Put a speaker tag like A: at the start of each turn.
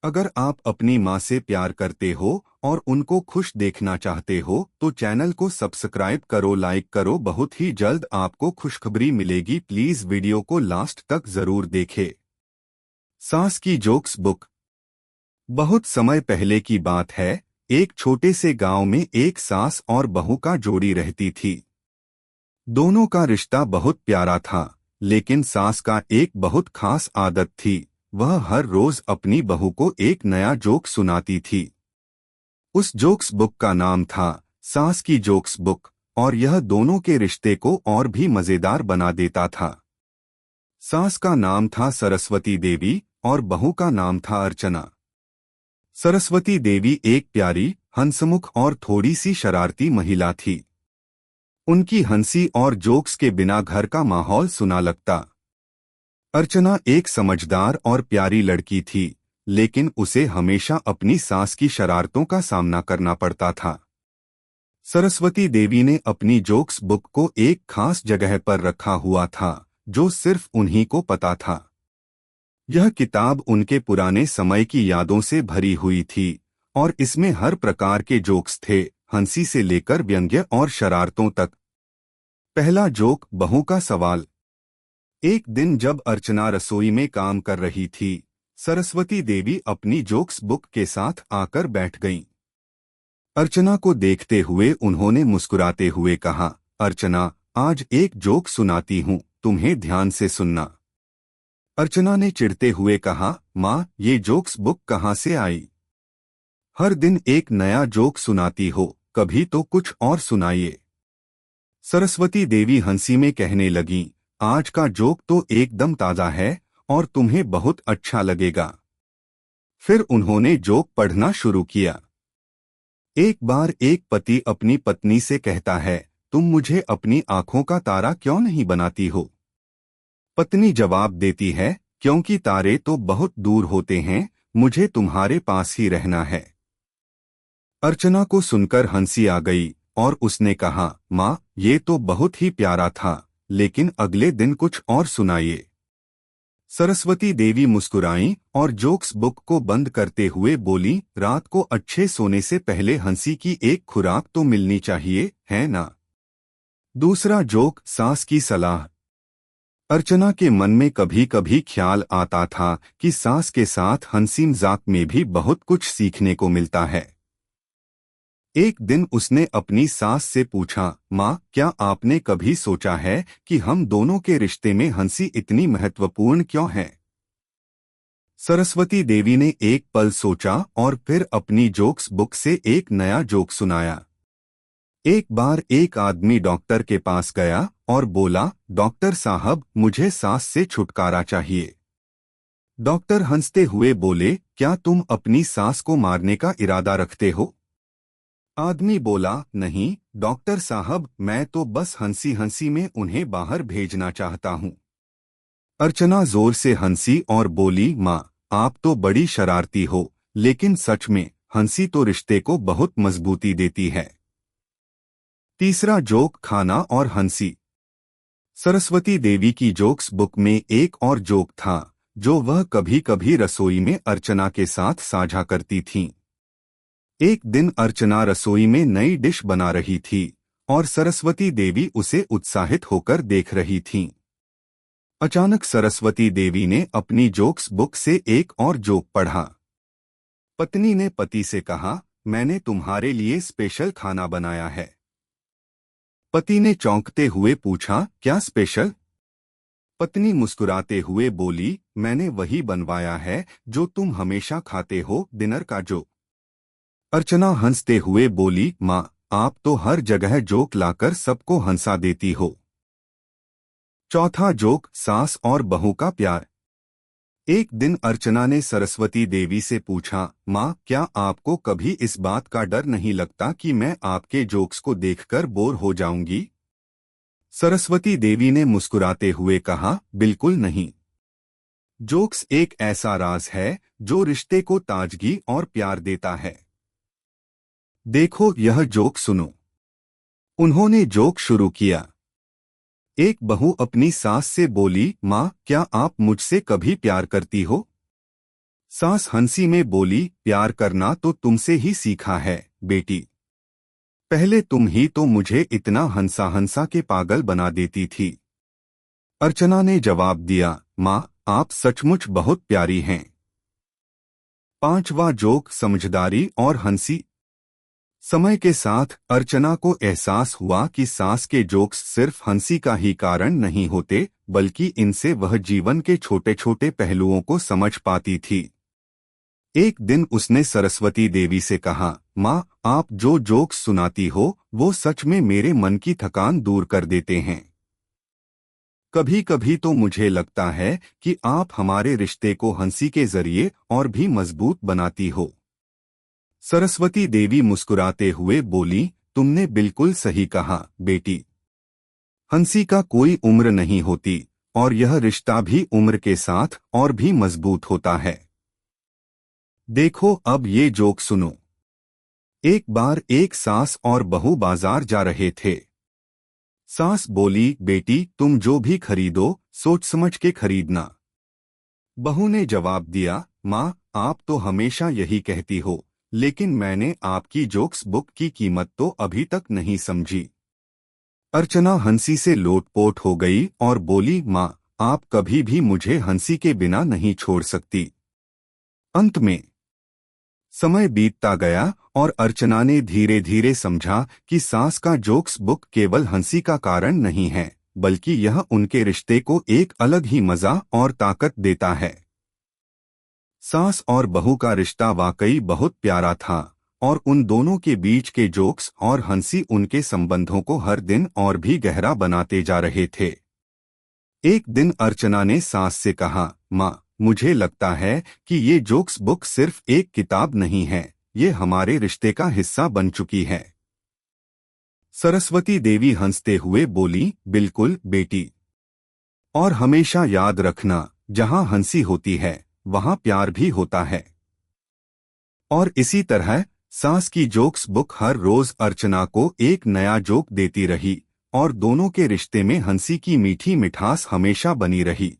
A: अगर आप अपनी माँ से प्यार करते हो और उनको खुश देखना चाहते हो तो चैनल को सब्सक्राइब करो, लाइक करो। बहुत ही जल्द आपको खुशखबरी मिलेगी। प्लीज वीडियो को लास्ट तक जरूर देखें। सास की जोक्स बुक। बहुत समय पहले की बात है। एक छोटे से गांव में एक सास और बहू का जोड़ी रहती थी। दोनों का रिश्ता बहुत प्यारा था, लेकिन सास का एक बहुत खास आदत थी। वह हर रोज अपनी बहू को एक नया जोक सुनाती थी। उस जोक्स बुक का नाम था सास की जोक्स बुक, और यह दोनों के रिश्ते को और भी मजेदार बना देता था। सास का नाम था सरस्वती देवी और बहू का नाम था अर्चना। सरस्वती देवी एक प्यारी, हंसमुख और थोड़ी सी शरारती महिला थी। उनकी हंसी और जोक्स के बिना घर का माहौल सुना लगता। अर्चना एक समझदार और प्यारी लड़की थी, लेकिन उसे हमेशा अपनी सास की शरारतों का सामना करना पड़ता था। सरस्वती देवी ने अपनी जोक्स बुक को एक खास जगह पर रखा हुआ था, जो सिर्फ उन्हीं को पता था। यह किताब उनके पुराने समय की यादों से भरी हुई थी, और इसमें हर प्रकार के जोक्स थे, हंसी से लेकर व्यंग्य और शरारतों तक। पहला जोक, बहू का सवाल। एक दिन जब अर्चना रसोई में काम कर रही थी, सरस्वती देवी अपनी जोक्स बुक के साथ आकर बैठ गईं। अर्चना को देखते हुए उन्होंने मुस्कुराते हुए कहा, अर्चना, आज एक जोक सुनाती हूँ, तुम्हें ध्यान से सुनना। अर्चना ने चिढ़ते हुए कहा, माँ, ये जोक्स बुक कहाँ से आई? हर दिन एक नया जोक सुनाती हो, कभी तो कुछ और सुनाइए। सरस्वती देवी हंसी में कहने लगीं, आज का जोक तो एकदम ताज़ा है और तुम्हें बहुत अच्छा लगेगा। फिर उन्होंने जोक पढ़ना शुरू किया। एक बार एक पति अपनी पत्नी से कहता है, तुम मुझे अपनी आंखों का तारा क्यों नहीं बनाती हो? पत्नी जवाब देती है, क्योंकि तारे तो बहुत दूर होते हैं, मुझे तुम्हारे पास ही रहना है। अर्चना को सुनकर हंसी आ गई और उसने कहा, माँ, ये तो बहुत ही प्यारा था, लेकिन अगले दिन कुछ और सुनाइए। सरस्वती देवी मुस्कुराईं और जोक्स बुक को बंद करते हुए बोली, रात को अच्छे सोने से पहले हंसी की एक खुराक तो मिलनी चाहिए, है ना? दूसरा जोक, सास की सलाह। अर्चना के मन में कभी कभी ख्याल आता था कि सास के साथ हंसी मजाक में भी बहुत कुछ सीखने को मिलता है। एक दिन उसने अपनी सास से पूछा, माँ, क्या आपने कभी सोचा है कि हम दोनों के रिश्ते में हंसी इतनी महत्वपूर्ण क्यों है? सरस्वती देवी ने एक पल सोचा और फिर अपनी जोक्स बुक से एक नया जोक सुनाया। एक बार एक आदमी डॉक्टर के पास गया और बोला, डॉक्टर साहब, मुझे सास से छुटकारा चाहिए। डॉक्टर हंसते हुए बोले, क्या तुम अपनी सास को मारने का इरादा रखते हो? आदमी बोला, नहीं डॉक्टर साहब, मैं तो बस हंसी हंसी में उन्हें बाहर भेजना चाहता हूँ। अर्चना जोर से हंसी और बोली, माँ, आप तो बड़ी शरारती हो, लेकिन सच में हंसी तो रिश्ते को बहुत मजबूती देती है। तीसरा जोक, खाना और हंसी। सरस्वती देवी की जोक्स बुक में एक और जोक था, जो वह कभी कभी रसोई में अर्चना के साथ साझा करती थीं। एक दिन अर्चना रसोई में नई डिश बना रही थी और सरस्वती देवी उसे उत्साहित होकर देख रही थीं। अचानक सरस्वती देवी ने अपनी जोक्स बुक से एक और जोक पढ़ा। पत्नी ने पति से कहा, मैंने तुम्हारे लिए स्पेशल खाना बनाया है। पति ने चौंकते हुए पूछा, क्या स्पेशल? पत्नी मुस्कुराते हुए बोली, मैंने वही बनवाया है जो तुम हमेशा खाते हो, डिनर का जोक। अर्चना हंसते हुए बोली, माँ, आप तो हर जगह जोक लाकर सबको हंसा देती हो। चौथा जोक, सास और बहू का प्यार। एक दिन अर्चना ने सरस्वती देवी से पूछा, माँ, क्या आपको कभी इस बात का डर नहीं लगता कि मैं आपके जोक्स को देखकर बोर हो जाऊंगी? सरस्वती देवी ने मुस्कुराते हुए कहा, बिल्कुल नहीं। जोक्स एक ऐसा राज है जो रिश्ते को ताजगी और प्यार देता है। देखो, यह जोक सुनो। उन्होंने जोक शुरू किया। एक बहू अपनी सास से बोली, माँ, क्या आप मुझसे कभी प्यार करती हो? सास हंसी में बोली, प्यार करना तो तुमसे ही सीखा है बेटी। पहले तुम ही तो मुझे इतना हंसा हंसा के पागल बना देती थी। अर्चना ने जवाब दिया, माँ आप सचमुच बहुत प्यारी हैं। पांचवा जोक, समझदारी और हंसी। समय के साथ अर्चना को एहसास हुआ कि सास के जोक्स सिर्फ हंसी का ही कारण नहीं होते, बल्कि इनसे वह जीवन के छोटे छोटे पहलुओं को समझ पाती थी। एक दिन उसने सरस्वती देवी से कहा, माँ आप जो जोक्स सुनाती हो वो सच में मेरे मन की थकान दूर कर देते हैं। कभी कभी तो मुझे लगता है कि आप हमारे रिश्ते को हंसी के जरिए और भी मजबूत बनाती हो। सरस्वती देवी मुस्कुराते हुए बोली, तुमने बिल्कुल सही कहा बेटी। हंसी का उम्र उम्र नहीं होती और यह रिश्ता भी उम्र के साथ और भी मजबूत होता है। देखो अब ये जोक सुनो। एक बार एक सास और बहू बाजार जा रहे थे। सास बोली, बेटी तुम जो भी खरीदो सोच समझ के खरीदना। बहू ने जवाब दिया, माँ आप तो हमेशा यही कहती हो, लेकिन मैंने आपकी जोक्स बुक की कीमत तो अभी तक नहीं समझी। अर्चना हंसी से लोटपोट हो गई और बोली, माँ आप कभी भी मुझे हंसी के बिना नहीं छोड़ सकती। अंत में समय बीतता गया और अर्चना ने धीरे धीरे समझा कि सास का जोक्स बुक केवल हंसी का कारण नहीं है, बल्कि यह उनके रिश्ते को एक अलग ही मजा और ताकत देता है। सास और बहू का रिश्ता वाकई बहुत प्यारा था और उन दोनों के बीच के जोक्स और हंसी उनके संबंधों को हर दिन और भी गहरा बनाते जा रहे थे। एक दिन अर्चना ने सास से कहा, माँ मुझे लगता है कि ये जोक्स बुक सिर्फ एक किताब नहीं है, ये हमारे रिश्ते का हिस्सा बन चुकी है। सरस्वती देवी हंसते हुए बोली, बिल्कुल बेटी। और हमेशा याद रखना, जहाँ हंसी होती है वहाँ प्यार भी होता है। और इसी तरह सास की जोक्स बुक हर रोज अर्चना को एक नया जोक देती रही और दोनों के रिश्ते में हंसी की मीठी मिठास हमेशा बनी रही।